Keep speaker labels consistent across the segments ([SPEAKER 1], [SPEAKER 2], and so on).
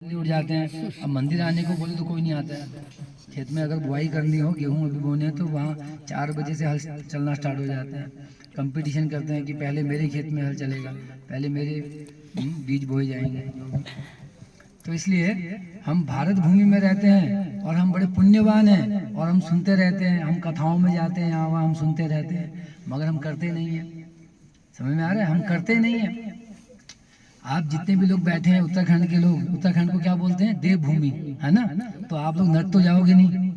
[SPEAKER 1] उठ जाते हैं। अब मंदिर आने को बोले तो कोई नहीं आता है। खेत में अगर बुआई करनी हो, गेहूँ अभी बोने हैं, तो वहाँ 4 बजे से हल चलना स्टार्ट हो जाते हैं। कंपटीशन करते हैं कि पहले मेरे खेत में हल चलेगा, पहले मेरे बीज बोए जाएंगे। तो इसलिए हम भारत भूमि में रहते हैं और हम बड़े पुण्यवान हैं, और हम सुनते रहते हैं, हम कथाओं में जाते हैं, यहाँ वहाँ हम सुनते रहते हैं, मगर हम करते नहीं हैं। समझ में आ रहा है? हम करते नहीं हैं। आप जितने भी लोग बैठे हैं उत्तराखंड के लोग, उत्तराखंड को क्या बोलते हैं? देवभूमि, है ना? तो आप लोग नर्क तो जाओगे नहीं,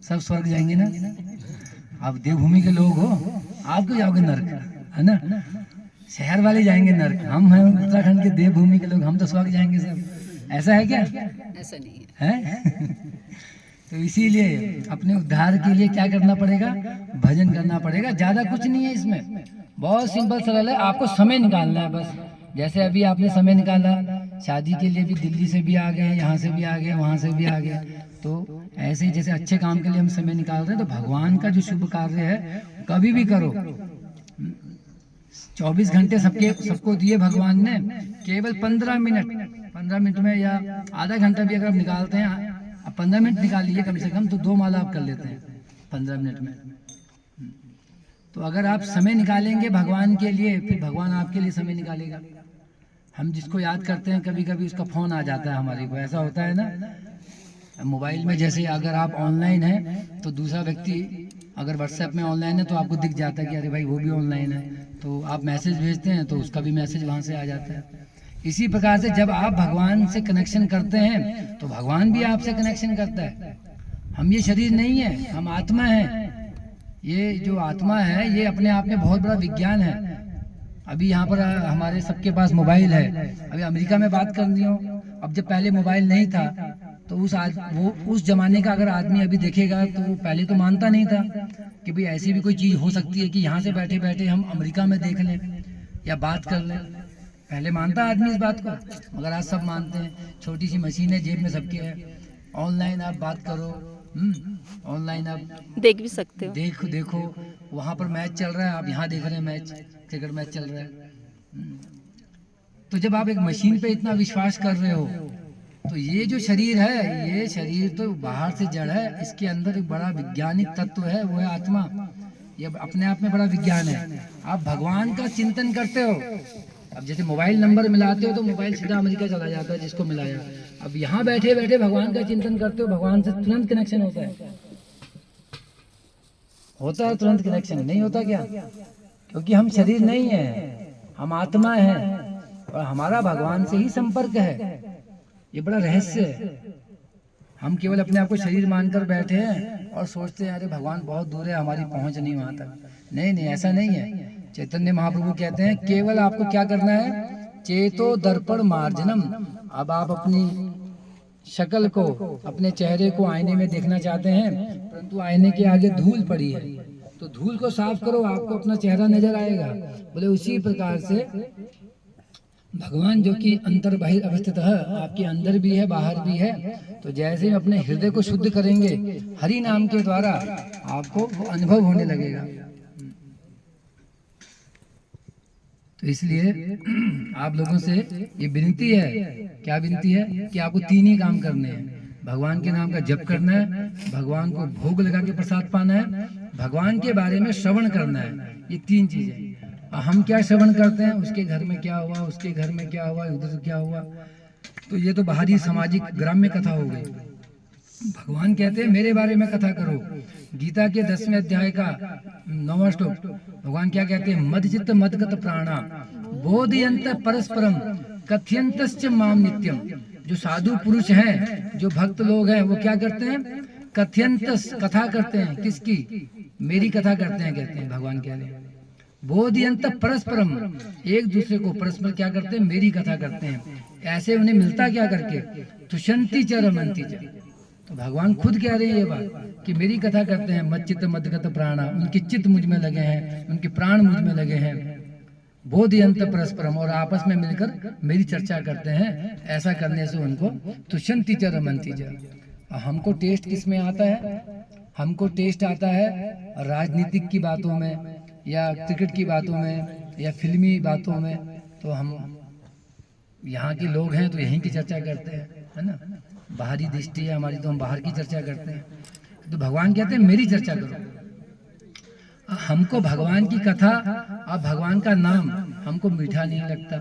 [SPEAKER 1] सब स्वर्ग जाएंगे ना। आप देवभूमि के लोग हो, आप क्यों जाओगे नर्क, है ना? शहर वाले जाएंगे नर्क, हम हैं उत्तराखंड के देवभूमि के लोग, हम तो स्वर्ग जाएंगे सब। ऐसा है क्या?
[SPEAKER 2] ऐसा नहीं है।
[SPEAKER 1] तो इसीलिए अपने उद्धार के लिए क्या करना पड़ेगा? भजन करना पड़ेगा। ज्यादा कुछ नहीं है इसमें, बहुत सिंपल सरल है। आपको समय निकालना है बस। जैसे अभी आपने समय निकाला, शादी के लिए भी दिल्ली से भी आ गए, यहाँ से भी आ गए, वहाँ से भी आ गए। तो ऐसे ही जैसे अच्छे काम के लिए हम समय निकाल रहे हैं, तो भगवान का जो शुभ कार्य है कभी भी करो। 24 घंटे सबको दिए भगवान ने, केवल 15 मिनट में या आधा घंटा भी अगर आप निकालते हैं, अब 15 मिनट निकाल लीजिए कम से कम, तो 2 माला आप कर लेते हैं 15 मिनट में। तो अगर आप समय निकालेंगे भगवान के लिए, फिर भगवान आपके लिए समय निकालेगा। हम जिसको याद करते हैं, कभी कभी उसका फोन आ जाता है हमारे को, ऐसा होता है ना। मोबाइल में जैसे अगर आप ऑनलाइन हैं, तो दूसरा व्यक्ति अगर व्हाट्सएप में ऑनलाइन है, तो आपको दिख जाता है कि अरे भाई वो भी ऑनलाइन है, तो आप मैसेज भेजते हैं तो उसका भी मैसेज वहाँ से आ जाता है। इसी प्रकार से जब आप भगवान से कनेक्शन करते हैं, तो भगवान भी आपसे कनेक्शन करता है। हम ये शरीर नहीं है, हम आत्मा है। ये जो आत्मा है, ये अपने आप में बहुत बड़ा विज्ञान है। अभी यहाँ पर हमारे सबके पास मोबाइल है। अभी अमेरिका में बात करनी हो, अब जब पहले मोबाइल नहीं था, तो उस जमाने का अगर आदमी अभी देखेगा, तो वो पहले तो मानता नहीं था कि भाई ऐसी भी कोई चीज़ हो सकती है कि यहाँ से बैठे बैठे हम अमेरिका में देख लें या बात कर लें। पहले मानता आदमी इस बात को, मगर आज सब मानते हैं। छोटी सी मशीन है जेब में सबके है, ऑनलाइन आप बात करो, ऑनलाइन आप
[SPEAKER 2] देख भी सकते हो।
[SPEAKER 1] देखो वहाँ पर मैच चल रहा है, आप यहाँ देख रहे हैं मैच, क्रिकेट मैच चल रहा है। तो जब आप एक मशीन पे इतना विश्वास कर रहे हो, तो ये जो शरीर है, ये शरीर तो बाहर से जड़ है, इसके अंदर एक बड़ा वैज्ञानिक तत्व है, वो है आत्मा। ये अपने आप में बड़ा विज्ञान है। आप भगवान का चिंतन करते हो। अब जैसे मोबाइल नंबर मिलाते हो, तो मोबाइल सीधा अमेरिका चला जाता है जिसको मिलाया। अब यहाँ बैठे बैठे भगवान का चिंतन करते हो, भगवान से तुरंत कनेक्शन होता है तुरंत कनेक्शन। नहीं होता क्या? क्योंकि हम शरीर नहीं है, हम आत्मा है, और हमारा भगवान से ही संपर्क है। ये बड़ा रहस्य है। हम केवल अपने आप को शरीर मानकर बैठे हैं और सोचते हैं अरे भगवान बहुत दूर है, हमारी पहुंच नहीं वहां तक। नहीं, ऐसा नहीं है। चैतन्य महाप्रभु कहते हैं केवल आपको क्या करना है? चेतो दर्पण मार्जनम। अब आप अपनी शक्ल को, अपने चेहरे को आईने में देखना चाहते हैं, परंतु आईने के आगे धूल पड़ी है, तो धूल को साफ करो, आपको अपना चेहरा नजर आएगा। बोले उसी प्रकार से भगवान जो कि अंतर बाहिर अवस्थित है, आपके अंदर भी है, बाहर भी है। तो जैसे ही अपने हृदय को शुद्ध करेंगे हरि नाम के द्वारा, आपको वो अनुभव होने लगेगा। तो इसलिए आप लोगों से ये विनती है, क्या विनती है? कि आपको 3 ही काम करने हैं। भगवान के नाम का जप करना है, भगवान को भोग लगा के प्रसाद पाना है, भगवान के बारे में श्रवण करना है। ये 3 चीजें। हम क्या श्रवण करते हैं? उसके घर में क्या हुआ, उसके घर में क्या हुआ, उधर क्या हुआ। तो ये तो बाहरी सामाजिक ग्राम्य कथा हो गई। भगवान कहते हैं मेरे बारे में कथा करो। गीता के 10वें अध्याय का 9वां श्लोक, भगवान क्या कहते हैं? मदचित्त मदगत प्राणा बोधयंत परस्परम कथयंतश्च माम नित्यम। जो साधु पुरुष हैं, जो भक्त लोग हैं, वो क्या करते हैं? कथयंतस, कथा करते हैं। किसकी? मेरी कथा करते हैं, कहते हैं भगवान कह रहे हैं। बोधयंत परस्परम, एक दूसरे को परस्पर क्या करते हैं? मेरी कथा करते हैं। ऐसे उन्हें मिलता क्या करके? तुषंती च रमंती च। तो भगवान खुद कह रहे हैं ये बात कि मेरी कथा करते हैं। मच्चित मदगत प्राणा, उनके चित्त मुझ में लगे हैं, उनके प्राण मुझ में लगे हैं। बोधयंत परस्परम, और आपस में मिलकर मेरी चर्चा करते हैं। ऐसा करने से उनको तुषंती च रमंती च। हमको टेस्ट किस में आता है? हमको टेस्ट आता है राजनीतिक की बातों में, या क्रिकेट की बातों में, या फिल्मी बातों में। तो हम यहाँ के लोग हैं तो यहीं की चर्चा करते हैं। है ना, बाहरी दृष्टि है हमारी, तो हम बाहर की चर्चा करते हैं। तो भगवान कहते हैं मेरी चर्चा करो। हमको भगवान की कथा और भगवान का नाम हमको मीठा नहीं लगता।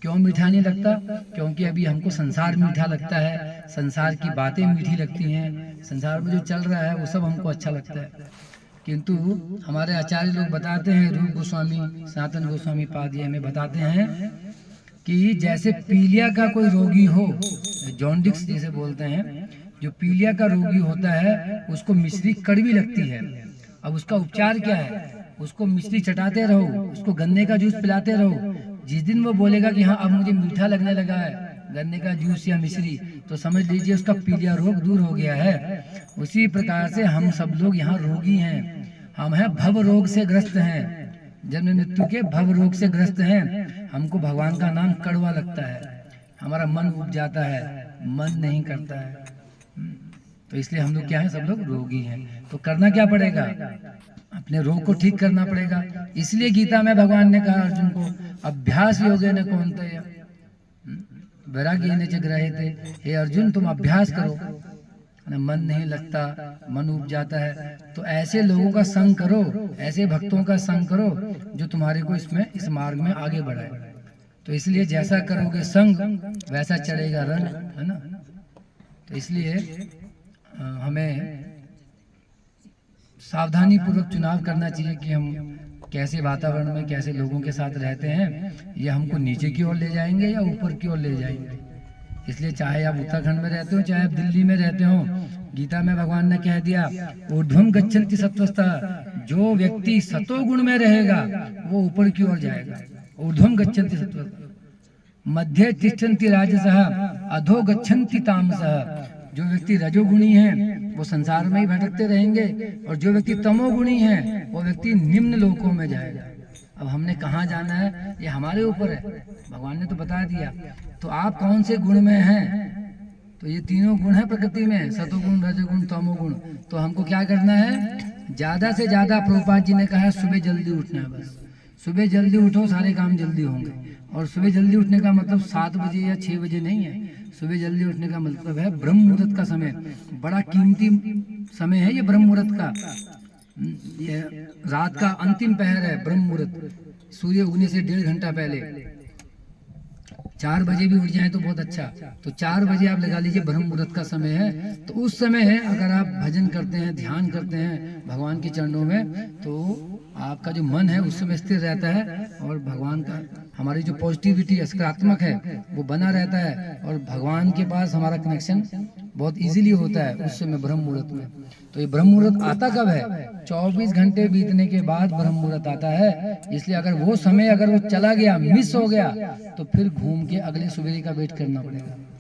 [SPEAKER 1] क्यों मीठा नहीं लगता? क्योंकि अभी हमको संसार मीठा लगता है, संसार की बातें मीठी लगती हैं, संसार में जो चल रहा है वो सब हमको अच्छा लगता है। किंतु हमारे आचार्य लोग बताते हैं, रूप गोस्वामी, सनातन गोस्वामी पाद ये हमें बताते हैं कि जैसे पीलिया का कोई रोगी हो, जॉन्डिस जिसे बोलते हैं, जो पीलिया का रोगी होता है उसको मिश्री कड़वी लगती है। अब उसका उपचार क्या है? उसको मिश्री चटाते रहो, उसको गन्ने का जूस पिलाते रहो। जिस दिन वो बोलेगा कि हाँ अब मुझे मीठा लगने लगा है गन्ने का जूस या मिश्री, तो समझ लीजिए उसका पीलिया रोग दूर हो गया है। उसी प्रकार से हम सब लोग यहाँ रोगी हैं, हम हैं भव रोग से ग्रस्त हैं, जन्म मृत्यु के भव रोग से ग्रस्त हैं। हमको भगवान का नाम कड़वा लगता है, हमारा मन उब जाता है, मन नहीं करता है। तो इसलिए हम लोग क्या है, सब लोग रोगी हैं। तो करना क्या पड़ेगा? अपने रोग को ठीक करना पड़ेगा। इसलिए गीता में भगवान ने कहा अर्जुन को, अभ्यास योगे न कौन्तेय वैराग्य ने ग्रहे थे, हे अर्जुन तुम अभ्यास करो। मन नहीं लगता, मन उब जाता है, तो ऐसे लोगों का संग करो, ऐसे भक्तों का संग करो जो तुम्हारे को इसमें इस मार्ग में आगे बढ़ाए। तो इसलिए जैसा करोगे संग वैसा चढ़ेगा रंग, है ना। तो इसलिए हमें सावधानी पूर्वक चुनाव करना चाहिए कि हम कैसे वातावरण में कैसे लोगों के साथ रहते हैं, ये हमको नीचे की ओर ले जाएंगे या ऊपर की ओर ले जाएंगे। इसलिए चाहे आप उत्तराखंड में रहते हो, चाहे आप दिल्ली में रहते हो, गीता में भगवान ने कह दिया ऊर्ध्वम गच्छन्ति सत्त्वस्तः, जो व्यक्ति सतोगुण में रहेगा वो ऊपर की ओर जाएगा। ऊर्ध्वम गच्छन्ति सत्त्वस्तः, मध्ये तिष्ठन्ति राजसः, अधो गच्छन्ति तामसः। जो व्यक्ति रजोगुणी है वो संसार में ही भटकते रहेंगे, और जो व्यक्ति तमोगुणी है वो व्यक्ति निम्न लोकों में जाएगा। अब हमने कहाँ जाना है ये हमारे ऊपर है, भगवान ने तो बता दिया। तो आप कौन से गुण में हैं? तो ये तीनों गुण है प्रकृति में, सतोगुण, रजोगुण, तमोगुण। तो हमको क्या करना है? ज्यादा से ज्यादा, प्रभुपाद जी ने कहा सुबह जल्दी उठना है। बस सुबह जल्दी उठो, सारे काम जल्दी होंगे। और सुबह जल्दी उठने का मतलब 7 बजे या 6 बजे नहीं है। सुबह जल्दी उठने का मतलब है ब्रह्म मुहूर्त का समय, बड़ा कीमती समय है ये ब्रह्म मुहूर्त का। ये रात का अंतिम पहर है ब्रह्म मुहूर्त, सूर्य उगने से 1.5 घंटा पहले। 4 बजे भी उठ जाए तो बहुत अच्छा। तो 4 बजे आप लगा लीजिए ब्रह्म मुहूर्त का समय है। तो उस समय है अगर आप भजन करते हैं, ध्यान करते हैं भगवान के चरणों में, तो आपका जो मन है उस समय स्थिर रहता है, और भगवान का हमारी जो पॉजिटिविटी सकारात्मक है वो बना रहता है, और भगवान के पास हमारा कनेक्शन बहुत इजीली होता है उस समय ब्रह्म मुहूर्त में। तो ये ब्रह्म मुहूर्त आता कब है? 24 घंटे बीतने के बाद ब्रह्म मुहूर्त आता है। इसलिए अगर वो समय अगर वो चला गया, मिस हो गया, तो फिर घूम के अगले सवेरे का वेट करना पड़ेगा।